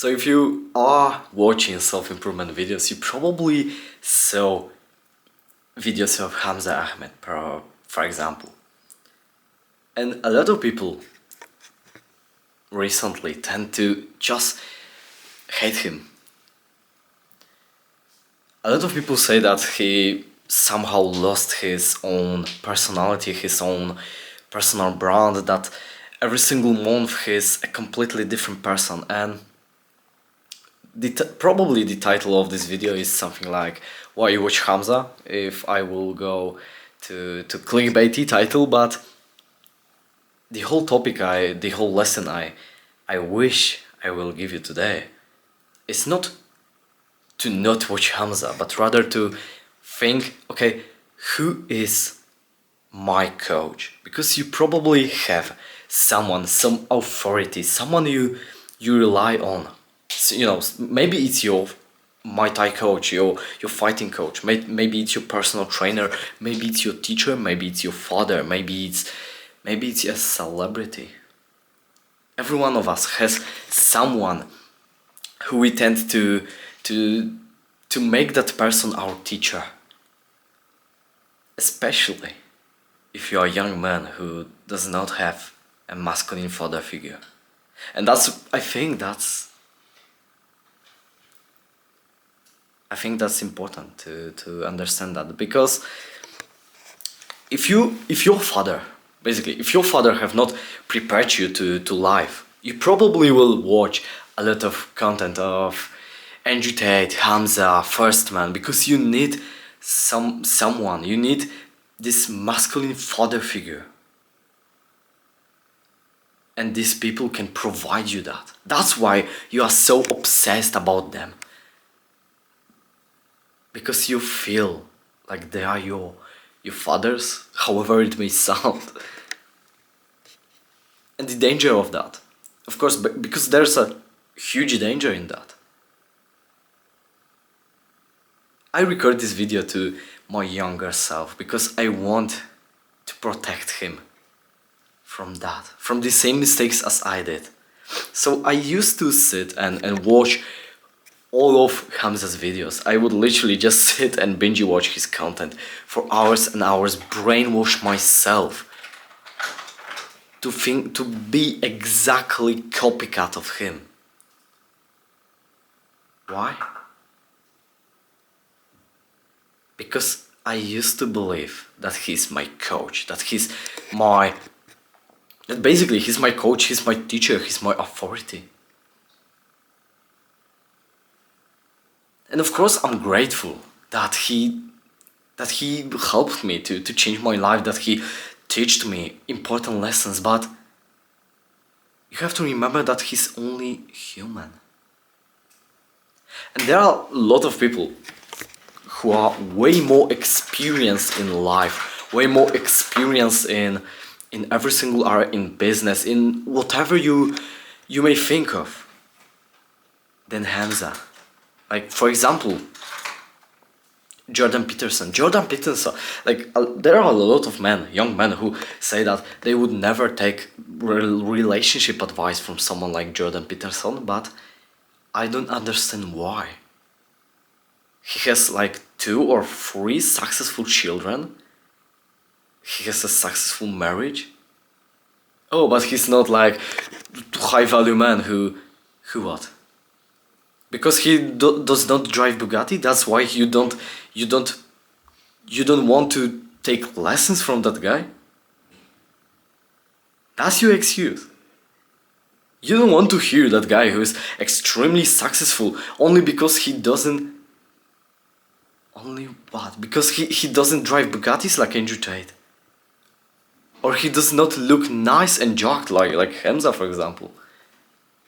So if you are watching self-improvement videos, you probably saw videos of Hamza Ahmed, for example. And a lot of people recently tend to just hate him. A lot of people say that he somehow lost his own personality, his own personal brand, that every single month he's a completely different person. And probably the title of this video is something like "Why you watch Hamza?" if I will go to clickbaity title, but the whole topic, the whole lesson I wish I will give you today is not to not watch Hamza, but rather to think, okay, who is my coach? Because you probably have someone, some authority, someone you rely on. So, you know, maybe it's your Muay Thai coach, your fighting coach, maybe it's your personal trainer, maybe it's your teacher, maybe it's your father, maybe it's a celebrity. Every one of us has someone who we tend to make that person our teacher. Especially if you're a young man who does not have a masculine father figure. And I think that's important to understand that, because if your father have not prepared you to life, you probably will watch a lot of content of Andrew Tate, Hamza, First Man, because you need someone, you need this masculine father figure. And these people can provide you that. That's why you are so obsessed about them. Because you feel like they are your fathers, however it may sound. And the danger of that, of course, because there's a huge danger in that. I record this video to my younger self because I want to protect him from that, from the same mistakes as I did. So I used to sit and watch all of Hamza's videos. I would literally just sit and binge watch his content for hours and hours, brainwash myself to be exactly copycat of him. Why? Because I used to believe that he's my coach, that basically he's my coach, he's my teacher, he's my authority. And of course I'm grateful that he helped me to change my life, that he taught me important lessons, but you have to remember that he's only human. And there are a lot of people who are way more experienced in life, way more experienced in every single area, in business, in whatever you may think of, than Hamza. Like, for example, Jordan Peterson, like there are a lot of young men who say that they would never take relationship advice from someone like Jordan Peterson, but I don't understand why. He has like 2 or 3 successful children. He has a successful marriage. Oh, but he's not like high value man who what? Because he does not drive Bugatti, that's why you don't want to take lessons from that guy? That's your excuse. You don't want to hear that guy who is extremely successful only because he doesn't... Only what? Because he doesn't drive Bugattis like Andrew Tate. Or he does not look nice and jacked like Hamza, for example.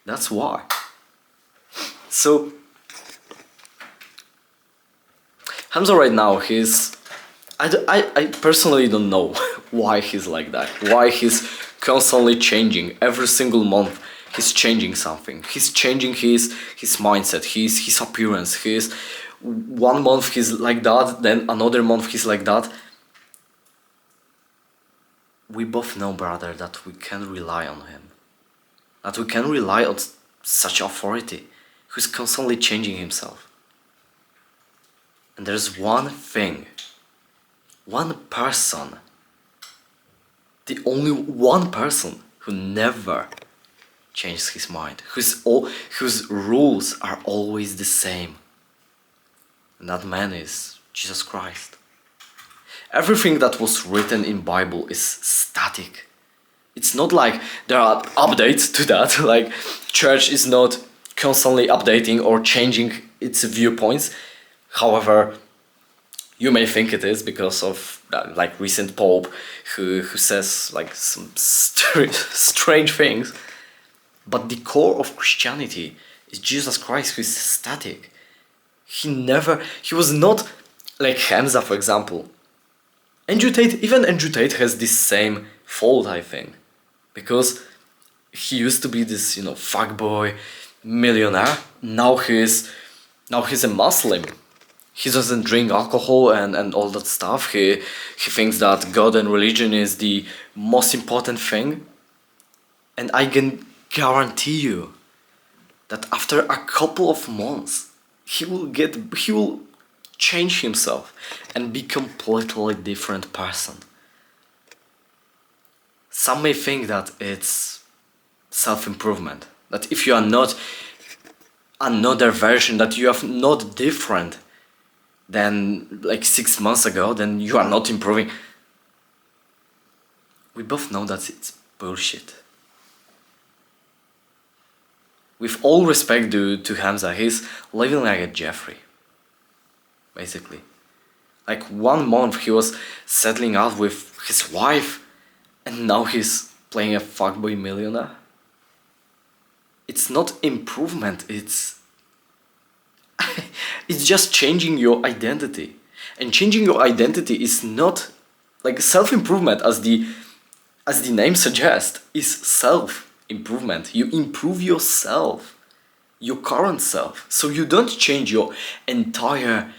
That's why. So Hamza right now, I personally don't know why he's like that. Why he's constantly changing. Every single month he's changing something. He's changing his mindset, his appearance. One month he's like that, then another month he's like that. We both know, brother, that we can rely on him. That we can rely on such authority. who's constantly changing himself. And there's one thing, one person, the only one person who never changes his mind, whose rules are always the same. And that man is Jesus Christ. Everything that was written in Bible is static. It's not like there are updates to that, like church is not constantly updating or changing its viewpoints. However, you may think it is because of like recent Pope who says like some strange things. But the core of Christianity is Jesus Christ, who is static. He was not like Hamza, for example. Even Andrew Tate has this same fault, I think. Because he used to be this, fuckboy millionaire. Now he's a Muslim. He doesn't drink alcohol and all that stuff. He thinks that God and religion is the most important thing. And I can guarantee you that after a couple of months, he will change himself and be completely different person. Some may think that it's self-improvement, that if you are not another version, that you are not different than like 6 months ago, then you are not improving. We both know that it's bullshit. With all respect to Hamza, he's living like a Jeffrey, basically. Like 1 month he was settling out with his wife, and now he's playing a fuckboy millionaire. It's not improvement, it's just changing your identity. And changing your identity is not like self-improvement, as the name suggests, is self-improvement. You improve yourself, your current self. So you don't change your entire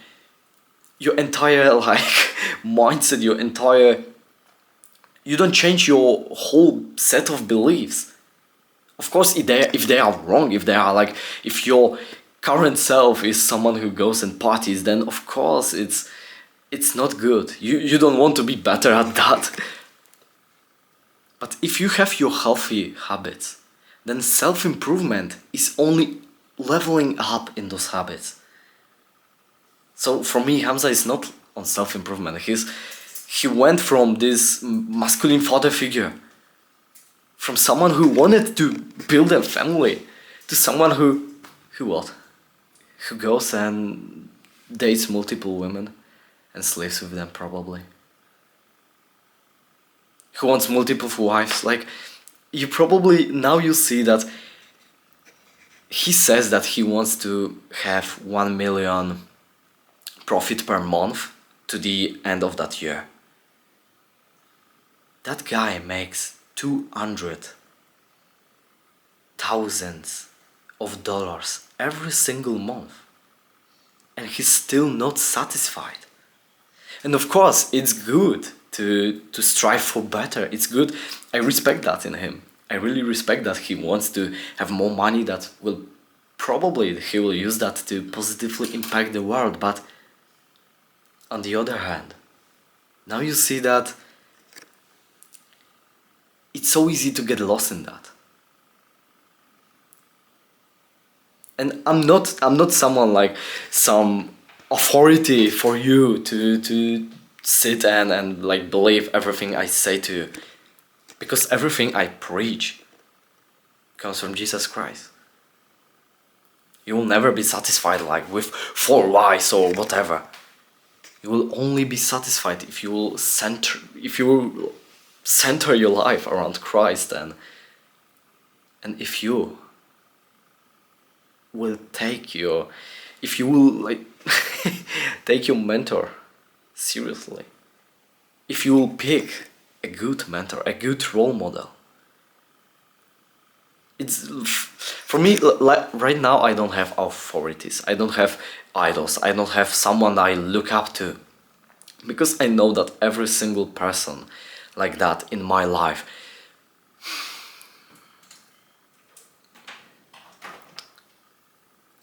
like mindset, you don't change your whole set of beliefs. Of course, if they are wrong, if your current self is someone who goes and parties, then of course it's not good. You don't want to be better at that. But if you have your healthy habits, then self-improvement is only leveling up in those habits. So for me, Hamza is not on self-improvement. He went from this masculine father figure, from someone who wanted to build a family, to someone who goes and dates multiple women and sleeps with them, probably. Who wants multiple wives. Like, now you see that he says that he wants to have 1 million profit per month to the end of that year. That guy makes $200,000 every single month, and he's still not satisfied. And of course, it's good to strive for better. It's good. I respect that in him. I really respect that he wants to have more money, that he will use that to positively impact the world. But on the other hand, now you see that it's so easy to get lost in that. And I'm not someone like some authority for you to sit and like believe everything I say to you, because everything I preach comes from Jesus Christ. You will never be satisfied like with 4 whys or whatever. You will only be satisfied if you will center your life around Christ, and if you will take your take your mentor seriously, if you will pick a good mentor, a good role model. It's, for me, like right now, I don't have authorities, I don't have idols, I don't have someone I look up to, because I know that every single person like that in my life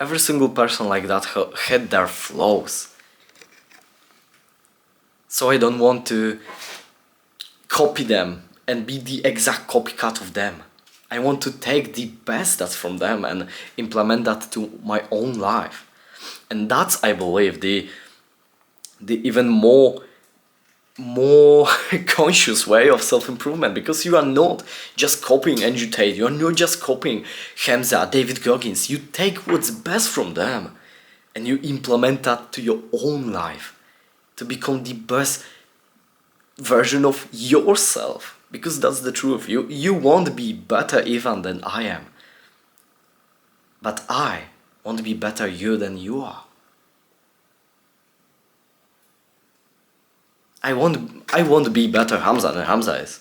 Every single person like that had their flaws. So I don't want to copy them and be the exact copycat of them. I want to take the best that's from them and implement that to my own life. And that's, I believe, the even more conscious way of self-improvement, because you are not just copying Andrew Tate, you are not just copying Hamza, David Goggins. You take what's best from them and you implement that to your own life to become the best version of yourself, because that's the truth. You won't be better even than I am, but I want to be better you than you are. I want to be better Hamza than Hamza is,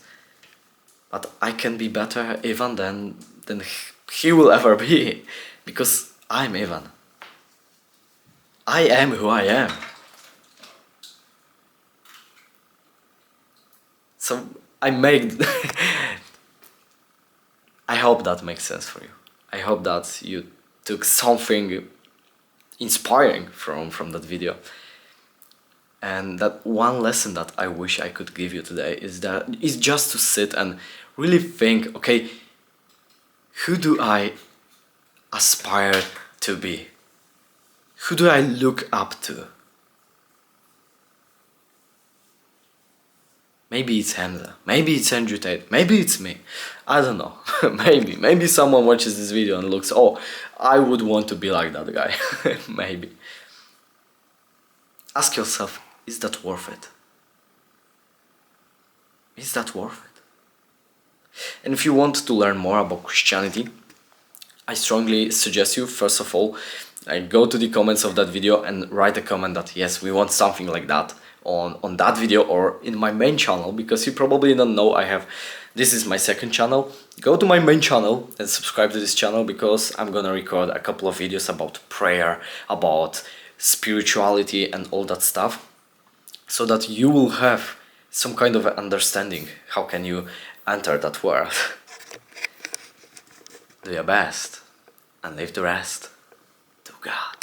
but I can be better even than he will ever be, because I'm Ivan. I am who I am. So I make I hope that makes sense for you. I hope that you took something inspiring from that video. And that one lesson that I wish I could give you today is just to sit and really think, okay, who do I aspire to be? Who do I look up to? Maybe it's Hamza, maybe it's Andrew Tate, maybe it's me. I don't know. Maybe someone watches this video and looks, oh, I would want to be like that guy. Maybe. Ask yourself, is that worth it? Is that worth it? And if you want to learn more about Christianity, I strongly suggest you, first of all, go to the comments of that video and write a comment that yes, we want something like that on that video or in my main channel, because you probably don't know this is my second channel. Go to my main channel and subscribe to this channel, because I'm gonna record a couple of videos about prayer, about spirituality and all that stuff, so that you will have some kind of understanding how can you enter that world. Do your best and leave the rest to God.